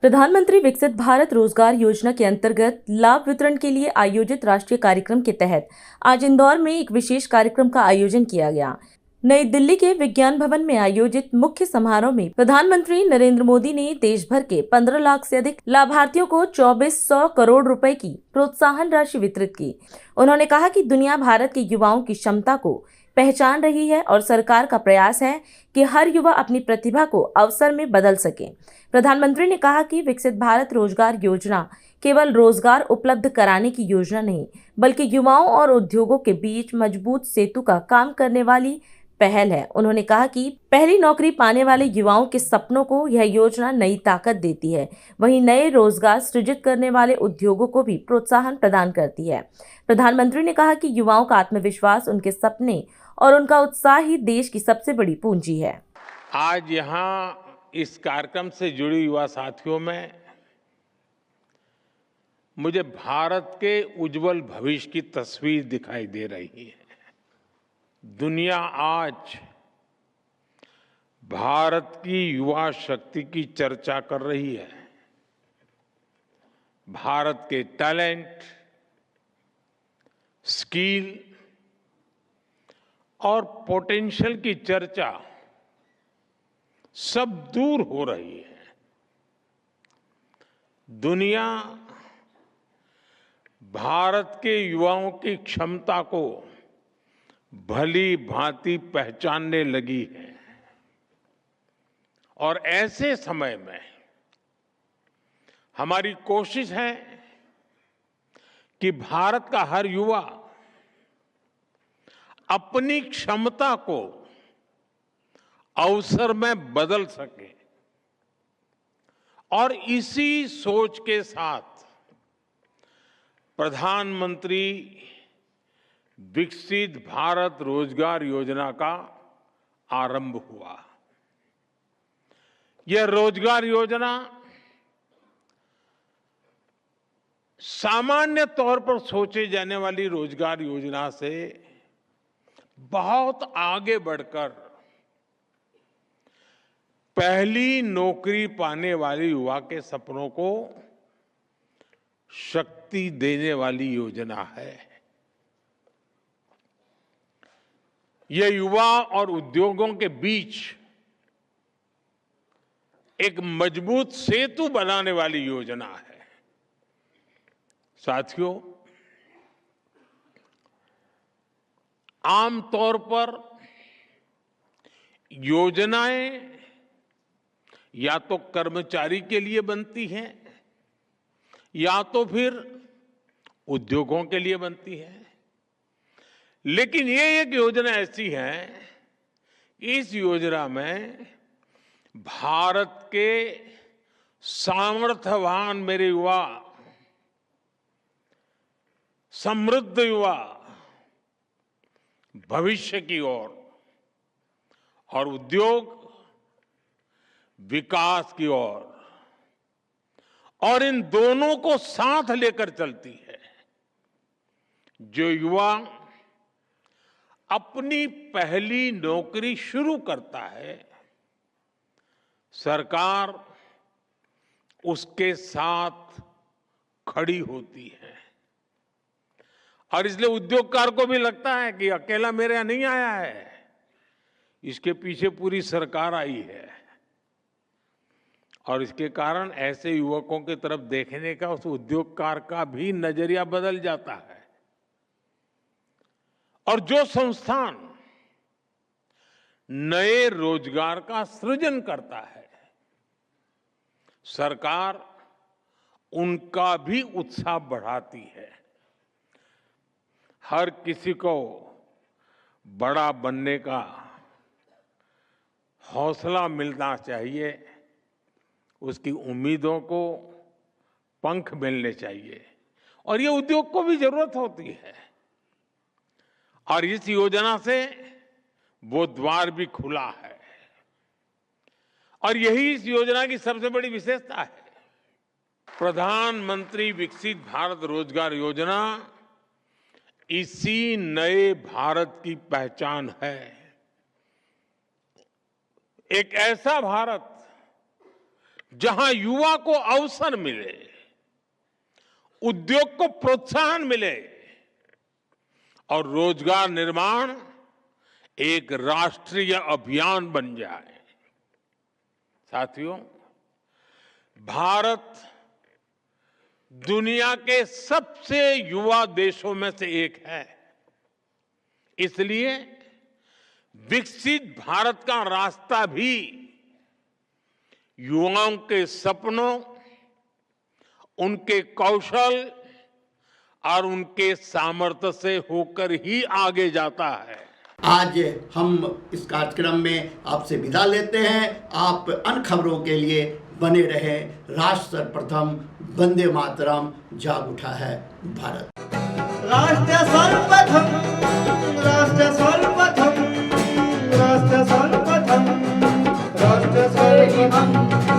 प्रधानमंत्री विकसित भारत रोजगार योजना के अंतर्गत लाभ वितरण के लिए आयोजित राष्ट्रीय कार्यक्रम के तहत आज इंदौर में एक विशेष कार्यक्रम का आयोजन किया गया। नई दिल्ली के विज्ञान भवन में आयोजित मुख्य समारोह में प्रधानमंत्री नरेंद्र मोदी ने देश भर के 15 लाख से अधिक लाभार्थियों को 2400 करोड़ रुपए की प्रोत्साहन राशि वितरित की। उन्होंने कहा कि दुनिया भारत के युवाओं की क्षमता को पहचान रही है और सरकार का प्रयास है कि हर युवा अपनी प्रतिभा को अवसर में बदल सके। प्रधानमंत्री ने कहा कि विकसित भारत रोजगार योजना केवल रोजगार उपलब्ध कराने की योजना नहीं, बल्कि युवाओं और उद्योगों के बीच मजबूत सेतु का काम करने वाली पहल है। उन्होंने कहा कि पहली नौकरी पाने वाले युवाओं के सपनों को यह योजना नई ताकत देती है, वहीं नए रोजगार सृजित करने वाले उद्योगों को भी प्रोत्साहन प्रदान करती है। प्रधानमंत्री ने कहा कि युवाओं का आत्मविश्वास, उनके सपने और उनका उत्साह ही देश की सबसे बड़ी पूंजी है। आज यहाँ इस कार्यक्रम से जुड़े युवा साथियों में मुझे भारत के उज्जवल भविष्य की तस्वीर दिखाई दे रही है। दुनिया आज भारत की युवा शक्ति की चर्चा कर रही है। भारत के टैलेंट, स्किल और पोटेंशियल की चर्चा सब दूर हो रही है। दुनिया भारत के युवाओं की क्षमता को भली भांति पहचानने लगी है और ऐसे समय में हमारी कोशिश है कि भारत का हर युवा अपनी क्षमता को अवसर में बदल सके और इसी सोच के साथ प्रधानमंत्री विकसित भारत रोजगार योजना का आरंभ हुआ। यह रोजगार योजना सामान्य तौर पर सोचे जाने वाली रोजगार योजना से बहुत आगे बढ़कर पहली नौकरी पाने वाले युवा के सपनों को शक्ति देने वाली योजना है। यह युवा और उद्योगों के बीच एक मजबूत सेतु बनाने वाली योजना है। साथियों, आमतौर पर योजनाएं या तो कर्मचारी के लिए बनती हैं या तो फिर उद्योगों के लिए बनती है। लेकिन ये एक योजना ऐसी है, इस योजना में भारत के सामर्थ्यवान मेरे युवा, समृद्ध युवा भविष्य की ओर और उद्योग विकास की ओर और इन दोनों को साथ लेकर चलती है। जो युवा अपनी पहली नौकरी शुरू करता है, सरकार उसके साथ खड़ी होती है और इसलिए उद्योगकार को भी लगता है कि अकेला मेरे यहां नहीं आया है, इसके पीछे पूरी सरकार आई है। और इसके कारण ऐसे युवकों की तरफ देखने का उस उद्योगकार का भी नजरिया बदल जाता है। और जो संस्थान नए रोजगार का सृजन करता है, सरकार उनका भी उत्साह बढ़ाती है। हर किसी को बड़ा बनने का हौसला मिलना चाहिए, उसकी उम्मीदों को पंख मिलने चाहिए और ये उद्योग को भी जरूरत होती है। और इस योजना से वो द्वार भी खुला है और यही इस योजना की सबसे बड़ी विशेषता है। प्रधानमंत्री विकसित भारत रोजगार योजना इसी नए भारत की पहचान है। एक ऐसा भारत जहां युवा को अवसर मिले, उद्योग को प्रोत्साहन मिले और रोजगार निर्माण एक राष्ट्रीय अभियान बन जाए। साथियों, भारत दुनिया के सबसे युवा देशों में से एक है। इसलिए विकसित भारत का रास्ता भी युवाओं के सपनों, उनके कौशल और उनके सामर्थ्य से होकर ही आगे जाता है। आज हम इस कार्यक्रम में आपसे विदा लेते हैं। आप अन्य खबरों के लिए बने रहें। राष्ट्र सर्वप्रथम, वंदे मातरम, जाग उठा है भारत। राष्ट्र सर्वप्रथम, राष्ट्र